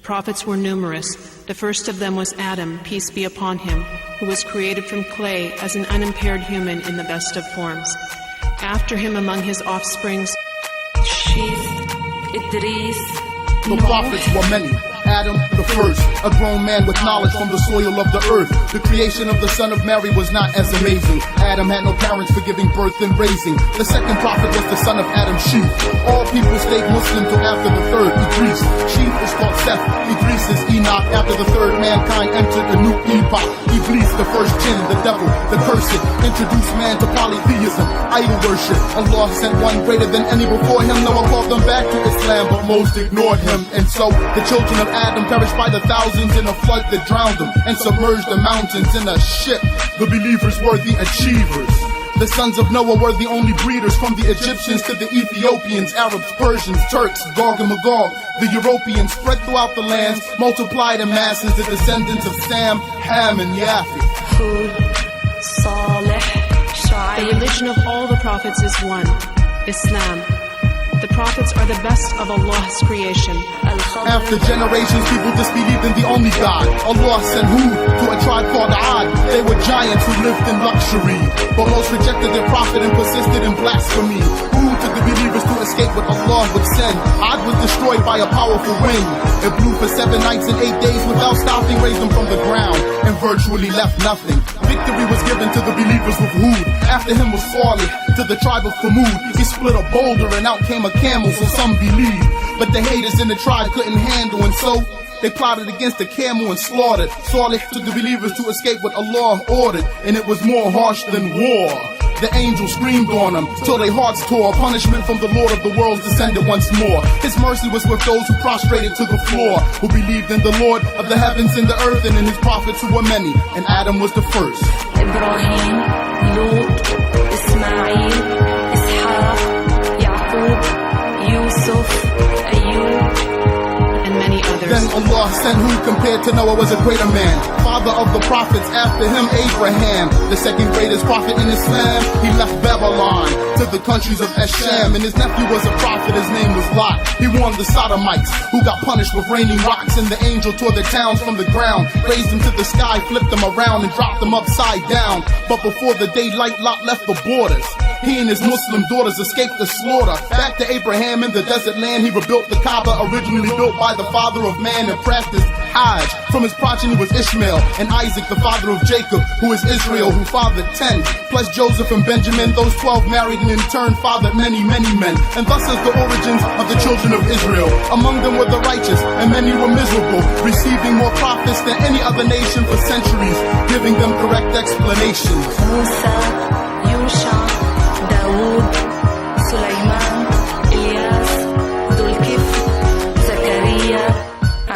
prophets were numerous. The first of them was Adam, peace be upon him, who was created from clay as an unimpaired human in the best of forms. After him among his offsprings, the prophets were many. Adam, the first, a grown man with knowledge from the soil of the earth. The creation of the son of Mary was not as amazing. Adam had no parents for giving birth and raising. The second prophet was the son of Adam's sheep. All people stayed Muslim till after the third, Idris. Sheep is called Seth. Idris is Enoch. After the third, mankind entered a new epoch. Iblis, the first jinn, the devil, the cursed, introduced man to polytheism, idol worship. Allah sent one greater than any before him. Noah called them back to Islam, but most ignored him. And so the children of Adam perished by the thousands in a flood that drowned them and submerged the mountains in a ship. The believers were the achievers. The sons of Noah were the only breeders, from the Egyptians to the Ethiopians, Arabs, Persians, Turks, Gog and Magog. The Europeans spread throughout the lands, multiplied in masses, the descendants of Sam, Ham, and Yafet. The religion of all the prophets is one, Islam. The prophets are the best of Allah's creation. After generations, people disbelieved in the only God. Allah sent Hud to a tribe called Ad. They were giants who lived in luxury, but most rejected their prophet and persisted in blasphemy. Hud took the believers to escape what Allah would send. Ad was destroyed by a powerful wind. It blew for 7 nights and 8 days without stopping, raised them from the ground, and virtually left nothing. Victory was given to the believers with Hud. After him was Salih to the tribe of Thamud. He split a boulder and out came a camel, so some believe. But the haters in the tribe couldn't handle, and so they plotted against the camel and slaughtered. Salih took the believers to escape what Allah ordered, and it was more harsh than war. The angel screamed on them till their hearts tore. Punishment from the Lord of the worlds descended once more. His mercy was with those who prostrated to the floor, who believed in the Lord of the heavens and the earth, and in his prophets who were many, and Adam was the first. Ibrahim, Lut, Ismail, Ishaq, Yaqub, Yusuf, Ayub, and many others. Then Allah sent who compared to Noah was a greater man, father of the prophets. After him Abraham, the second greatest prophet in Islam. He left Babylon to the countries of Asham, and his nephew was a prophet. His name was Lot. He warned the Sodomites, who got punished with raining rocks, and the angel tore their towns from the ground, raised them to the sky, flipped them around, and dropped them upside down. But before the daylight, Lot left the borders. He and his Muslim daughters escaped the slaughter. Back to Abraham in the desert land, he rebuilt the Kaaba, originally built by the father of man, and practiced Hajj. From his progeny was Ishmael and Isaac, the father of Jacob, who is Israel, who fathered 10, plus Joseph and Benjamin. Those 12 married and in turn fathered many, many men. And thus is the origins of the children of Israel. Among them were the righteous, and many were miserable, receiving more prophets than any other nation for centuries, giving them correct explanations. Musa, Yusha, Dawood, Sulaiman, Ilyas, Dhul-Kifl, Zakaria,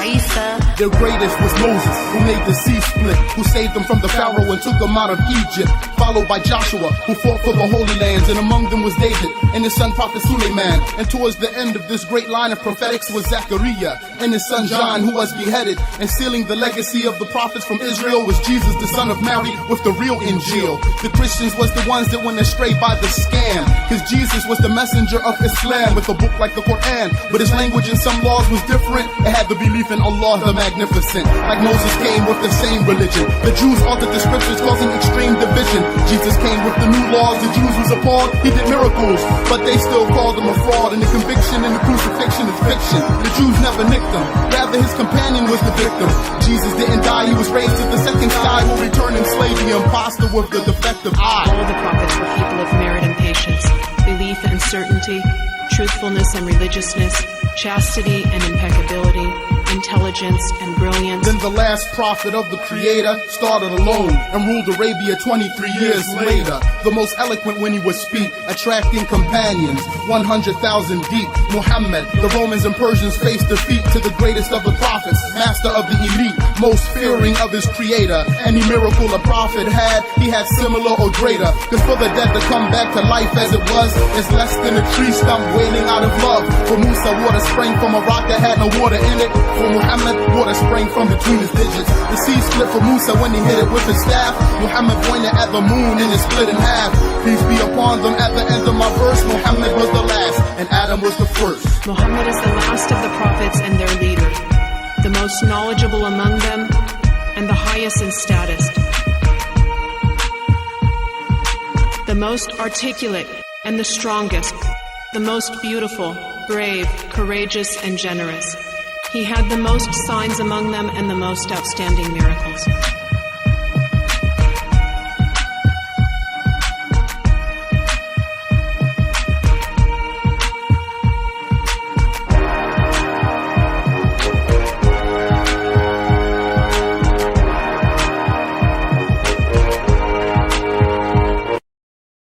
Isa. Their greatest was Moses, who made the sea split, who saved them from the Pharaoh and took them out of Egypt, followed by Joshua, who fought for the Holy Lands, and among them was David and his son prophet Suleiman. And towards the end of this great line of prophetics was Zechariah and his son John, who was beheaded. And sealing the legacy of the prophets from Israel was Jesus, the son of Mary, with the real Injil. The Christians was the ones that went astray by the scam, cause Jesus was the messenger of Islam with a book like the Quran, but his language and some laws was different. It had the belief in Allah the Magnificent. Like Moses came with the same religion, the Jews altered the scriptures, causing extreme division. Jesus came with the new laws, the Jews was appalled. He did miracles, but they still called him a fraud. And the conviction in the crucifixion is fiction. The Jews never nicked him, rather his companion was the victim. Jesus didn't die, he was raised to the second sky, will return and slay the imposter with the defective eye. All the prophets were people of merit and patience, belief and certainty, truthfulness and religiousness, chastity and impeccability, intelligence and brilliance. Then the last prophet of the Creator started alone and ruled Arabia 23 years later. The most eloquent when he would speak, attracting companions 100,000 deep. Muhammad, the Romans and Persians faced defeat to the greatest of the prophets, master of the elite, most fearing of his Creator. Any miracle a prophet had, he had similar or greater. Cause for the dead to come back to life as it was is less than a tree stump wailing out of love. For Musa, water sprang from a rock that had no water in it. For Muhammad, water sprang from between his digits. The sea split for Musa when he hit it with his staff. Muhammad pointed at the moon and it split in half. Peace be upon them. At the end of my verse, Muhammad was the last and Adam was the first. Muhammad is the last of the prophets and their leader, the most most knowledgeable among them, and the highest in status, the most articulate and the strongest, the most beautiful, brave, courageous, and generous. He had the most signs among them and the most outstanding miracles.